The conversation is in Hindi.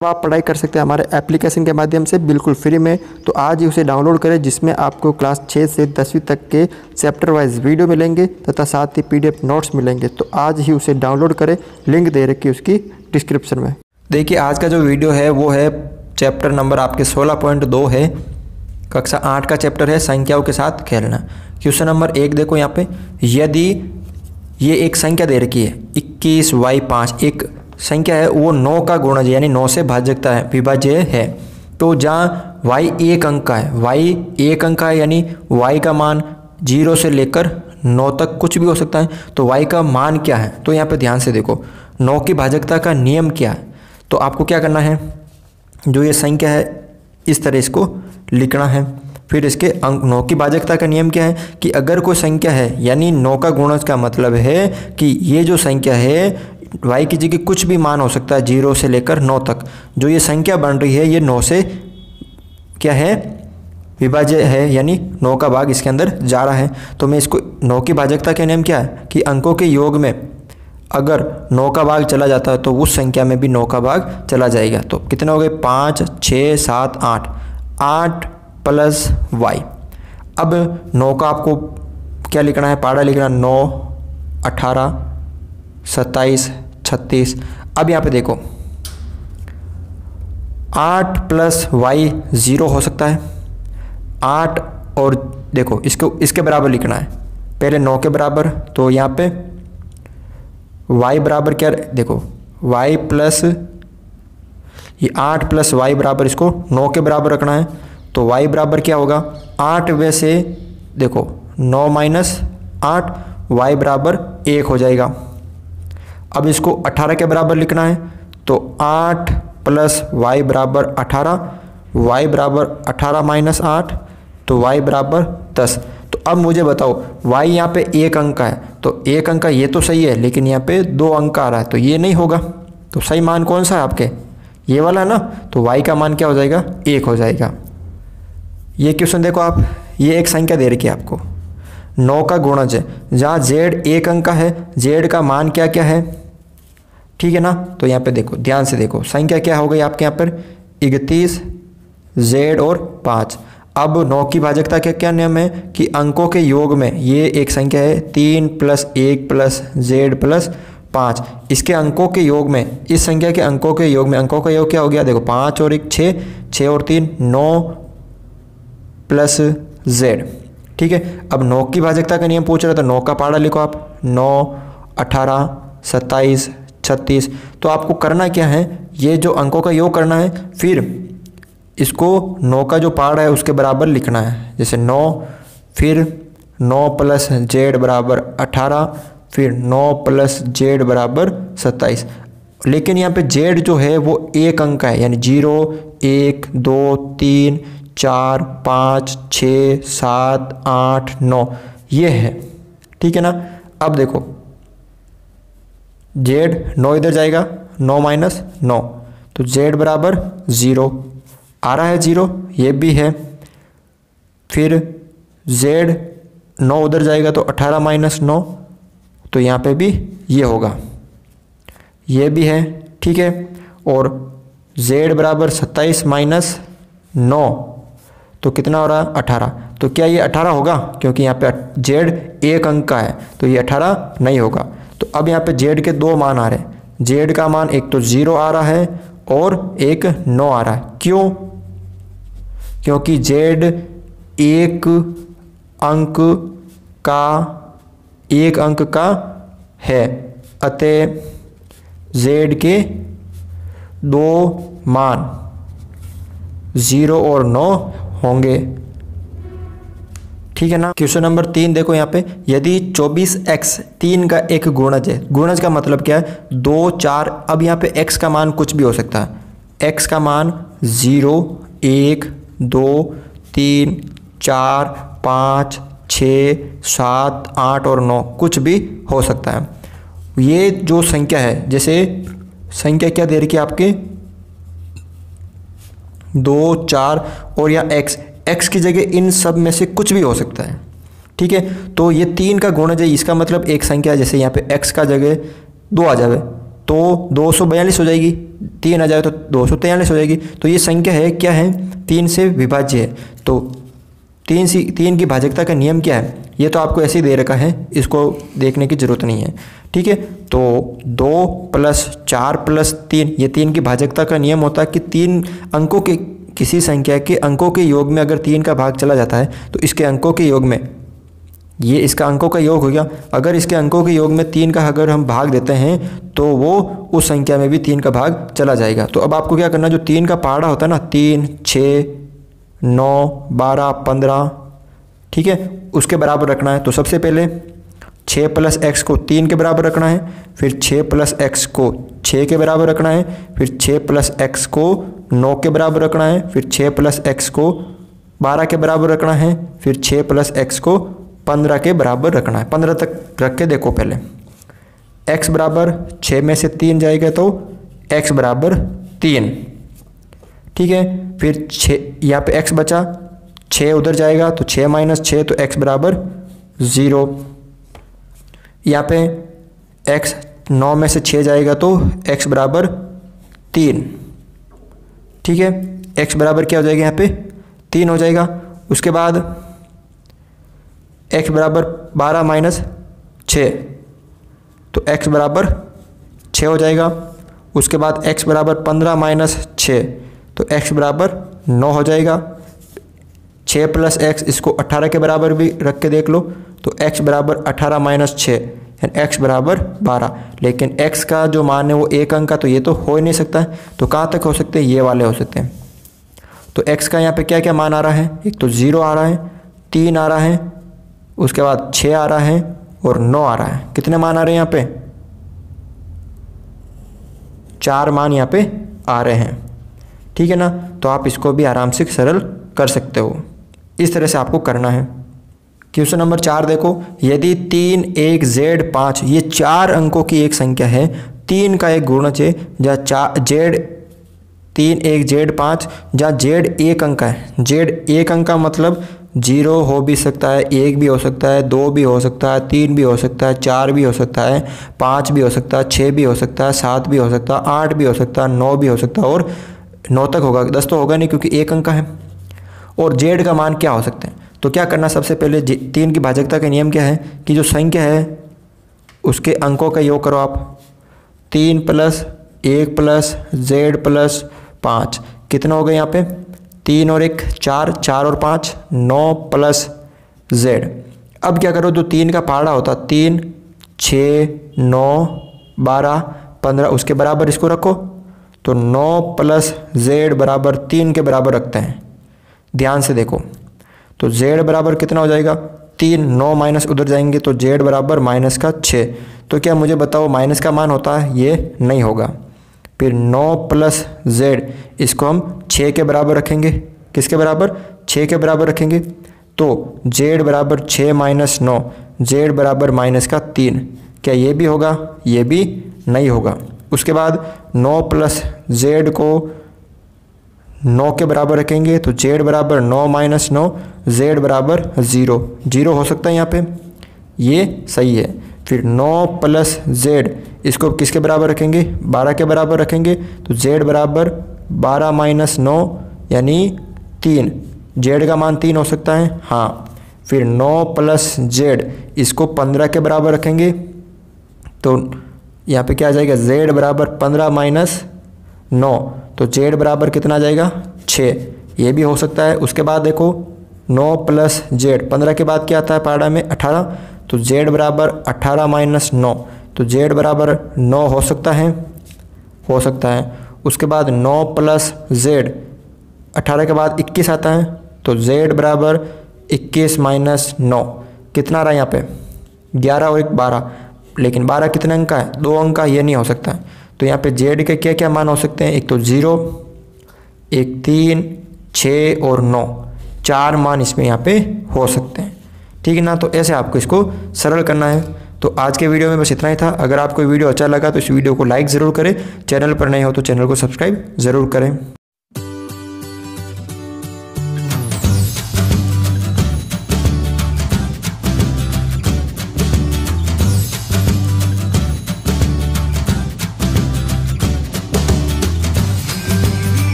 आप पढ़ाई कर सकते हैं हमारे एप्लीकेशन के माध्यम से बिल्कुल फ्री में। तो आज ही उसे डाउनलोड करें, जिसमें आपको क्लास 6 से 10वीं तक के चैप्टर वाइज वीडियो मिलेंगे तथा साथ ही PDF नोट्स मिलेंगे। तो आज ही उसे डाउनलोड करें, लिंक दे रखी है उसकी डिस्क्रिप्शन में। देखिए आज का जो वीडियो है वो है चैप्टर नंबर आपके 16.2 है, कक्षा 8 का चैप्टर है संख्याओं के साथ खेलना। क्वेश्चन नंबर 1 देखो यहाँ पे, यदि ये एक संख्या दे रखी है 21y5, एक संख्या है वो 9 का गुणज यानी 9 से भाज्यता है, विभाज्य है। तो जहाँ y एक अंक का है, y एक अंक का है यानी y का मान 0 से लेकर 9 तक कुछ भी हो सकता है। तो y का मान क्या है, तो यहाँ पे ध्यान से देखो 9 की भाज्यता का नियम क्या है। तो आपको क्या करना है, जो ये संख्या है इस तरह इसको लिखना है। फिर इसके अंक 9 की भाज्यता का नियम क्या है कि अगर कोई संख्या है यानी 9 का गुणज का मतलब है कि ये जो संख्या है y की जगह कुछ भी मान हो सकता है 0 से लेकर 9 तक। जो ये संख्या बन रही है ये 9 से क्या है, विभाज्य है, यानी 9 का भाग इसके अंदर जा रहा है। तो मैं इसको 9 की भाज्यता का नियम क्या है कि अंकों के योग में अगर 9 का भाग चला जाता है तो उस संख्या में भी 9 का भाग चला जाएगा। तो कितने हो गए, 5, 6, 7, 8, 8 प्लस y। अब 9 का आपको क्या लिखना है, पाड़ा लिखना, 9, 18, 27, 36। अब यहाँ पे देखो 8 प्लस y 0 हो सकता है, 8 और देखो इसको इसके बराबर लिखना है, पहले 9 के बराबर। तो यहाँ पे y बराबर क्या, देखो y प्लस ये 8 प्लस y बराबर इसको 9 के बराबर रखना है। तो y बराबर क्या होगा, 8 में से देखो 9 माइनस 8, y बराबर 1 हो जाएगा। अब इसको 18 के बराबर लिखना है। तो 8 प्लस y बराबर 18, y बराबर 18 माइनस 8, तो y बराबर 10। तो अब मुझे बताओ y यहाँ पे एक अंक का है, तो एक अंक का ये तो सही है, लेकिन यहाँ पे 2 अंक का आ रहा है तो ये नहीं होगा। तो सही मान कौन सा है आपके, ये वाला है ना। तो y का मान क्या हो जाएगा, 1 हो जाएगा। ये क्वेश्चन देखो आप, ये एक संख्या दे रखी है आपको 9 का गुणज है, जहाँ z एक अंक का है, z का मान क्या क्या है, ठीक है ना। तो यहाँ पे देखो ध्यान से देखो संख्या क्या हो गई आपके यहाँ पर 31, z और 5। अब 9 की भाज्यता क्या क्या नियम है कि अंकों के योग में ये एक संख्या है 3 प्लस 1 प्लस z प्लस 5, इसके अंकों के योग में, इस संख्या के अंकों के योग में, अंकों का योग क्या हो गया, देखो 5 और 1 6, 6 और 3 9 प्लस z, ठीक है। अब 9 की भाज्यता का नियम पूछ रहा था, 9 का पाड़ा लिखो आप, 9, 18, 27, 36। तो आपको करना क्या है, ये जो अंकों का योग करना है, फिर इसको 9 का जो पाड़ा है उसके बराबर लिखना है। जैसे 9, फिर 9 प्लस z बराबर 18, फिर 9 प्लस z बराबर 27। लेकिन यहाँ पे z जो है वो एक अंक का है, यानी 0, 1, 2, 3, 4, 5, 6, 7, 8, 9 ये है, ठीक है ना। अब देखो z 9 इधर जाएगा, 9 माइनस 9, तो z बराबर 0 आ रहा है, 0 ये भी है। फिर z 9 उधर जाएगा तो 18 माइनस 9, तो यहाँ पे भी ये होगा, ये भी है, ठीक है। और z बराबर 27 माइनस 9, तो कितना हो रहा है, 18। तो क्या ये 18 होगा, क्योंकि यहाँ पे z एक अंक का है तो ये 18 नहीं होगा। तो अब यहाँ पे z के 2 मान आ रहे हैं, z का मान एक तो 0 आ रहा है और एक 9 आ रहा है। क्यों, क्योंकि z एक अंक का है, अतः z के 2 मान 0 और 9 होंगे, ठीक है ना। क्वेश्चन नंबर 3 देखो यहाँ पे, यदि 24x 3 का एक गुणज है, गुणज का मतलब क्या है, 2, 4। अब यहाँ पे x का मान कुछ भी हो सकता है, x का मान 0, 1, 2, 3, 4, 5, 6, 7, 8 और 9 कुछ भी हो सकता है। ये जो संख्या है, जैसे संख्या क्या दे रखी है आपके 2, 4 और या x की जगह इन सब में से कुछ भी हो सकता है, ठीक है। तो ये 3 का गुणज है, इसका मतलब एक संख्या, जैसे यहाँ पे x का जगह 2 आ जाए तो 242 हो जाएगी, 3 आ जाए तो 243 हो जाएगी। तो ये संख्या है क्या है, 3 से विभाज्य है। तो 3 की भाजकता का नियम क्या है, ये तो आपको ऐसे ही दे रखा है, इसको देखने की ज़रूरत नहीं है, ठीक है। तो 2 + 4 + 3, ये 3 की भाजकता का नियम होता है कि 3 अंकों के किसी संख्या के अंकों के योग में अगर 3 का भाग चला जाता है तो इसके अंकों के योग में, ये इसका अंकों का योग हो गया, अगर इसके अंकों के योग में 3 का अगर हम भाग देते हैं तो वो उस संख्या में भी 3 का भाग चला जाएगा। तो अब आपको क्या करना, जो 3 का पहाड़ा होता है ना, 3, 6, 9, 12, 15, ठीक है, उसके बराबर रखना है। तो सबसे पहले 6 + x को 3 के बराबर रखना है, फिर 6 + x को 6 के बराबर रखना है, फिर 6 + x को 9 के बराबर रखना है, फिर 6 + x को 12 के बराबर रखना है, फिर 6 + x को 15 के बराबर रखना है। 15 तक रख के देखो पहले, x बराबर 6 में से 3 जाएगा तो x बराबर 3, ठीक है। फिर 6 यहाँ पे x बचा, 6 उधर जाएगा तो 6 - 6 तो x बराबर 0। यहाँ पे x 9 में से 6 जाएगा तो x बराबर 3, ठीक है। x बराबर क्या हो जाएगा, यहाँ पे 3 हो जाएगा। उसके बाद x बराबर 12 - 6 तो x बराबर 6 हो जाएगा। उसके बाद x बराबर 15 - 6 तो x बराबर 9 हो जाएगा। 6 + x, इसको 18 के बराबर भी रख के देख लो तो x बराबर 18 - 6 यानी x बराबर 12। लेकिन x का जो मान है वो 1 अंक का, तो ये तो हो ही नहीं सकता है। तो कहाँ तक हो सकते हैं, ये वाले हो सकते हैं। तो x का यहाँ पे क्या क्या मान आ रहा है, एक तो 0 आ रहा है, 3 आ रहा है, उसके बाद 6 आ रहा है और 9 आ रहा है। कितने मान आ रहे हैं यहाँ पे, 4 मान यहाँ पे आ रहे हैं, ठीक है ना। तो आप इसको भी आराम से सरल कर सकते हो, इस तरह से आपको करना है। क्वेश्चन नंबर 4 देखो, यदि 3, 1, Z 5 ये 4 अंकों की एक संख्या है, 3 का एक गुणज है, जहाँ Z 3, 1, Z 5 जहाँ Z 1 अंक का है। Z 1 अंक का मतलब 0 हो भी सकता है, 1 भी हो सकता है, 2 भी हो सकता है, 3 भी हो सकता है, 4 भी हो सकता है, 5 भी हो सकता है, 6 भी हो सकता है, 7 भी हो सकता है, 8 भी हो सकता है, 9 भी हो सकता है और 9 तक होगा। 10 तो होगा नहीं क्योंकि 1 अंक का है। और Z का मान क्या हो सकते हैं, तो क्या करना, सबसे पहले 3 की भाजकता का नियम क्या है कि जो संख्या है उसके अंकों का योग करो आप। 3 + 1 + Z + 5 कितना हो गया यहाँ पे, 3 और 1 4, 4 और 5 9 + Z। अब क्या करो, जो 3 का पहाड़ा होता, 3, 6, 9, 12, 15 उसके बराबर इसको रखो। तो 9 + Z बराबर 3 के बराबर रखते हैं। ध्यान से देखो, तो Z बराबर कितना हो जाएगा, 3, 9 माइनस उधर जाएंगे तो Z बराबर -6। तो क्या मुझे बताओ माइनस का मान होता है, ये नहीं होगा। फिर 9 + Z इसको हम 6 के बराबर रखेंगे, किसके बराबर, 6 के बराबर रखेंगे। तो Z बराबर 6 - 9 Z बराबर -3। क्या ये भी होगा, ये भी नहीं होगा। उसके बाद 9 + Z को 9 के बराबर रखेंगे तो Z बराबर 9 - 9 Z बराबर 0। 0 हो सकता है यहाँ पे, ये सही है। फिर 9 + Z इसको किसके बराबर रखेंगे, 12 के बराबर रखेंगे तो Z बराबर 12 - 9 यानी 3। Z का मान 3 हो सकता है, हाँ। फिर 9 + Z इसको 15 के बराबर रखेंगे तो यहाँ पे क्या आ जाएगा, Z बराबर 15 - 9 तो Z बराबर कितना आ जाएगा, 6। ये भी हो सकता है। उसके बाद देखो 9 + Z 15 के बाद क्या आता है पहाड़ा में, 18 तो Z बराबर 18 - 9 तो Z बराबर 9 हो सकता है, हो सकता है। उसके बाद 9 + Z 18 के बाद 21 आता है तो Z बराबर 21 - 9 कितना आ रहा है यहाँ पे, 11 और 1 12। लेकिन 12 कितने अंक का है, 2 अंक का, ये नहीं हो सकता है। तो यहाँ पे Z के क्या क्या मान हो सकते हैं, एक तो 0, एक 3, 6 और 9, 4 मान इसमें यहाँ पे हो सकते हैं, ठीक है ना। तो ऐसे आपको इसको सरल करना है। तो आज के वीडियो में बस इतना ही था। अगर आपको वीडियो अच्छा लगा तो इस वीडियो को लाइक ज़रूर करें, चैनल पर नए हो तो चैनल को सब्सक्राइब ज़रूर करें।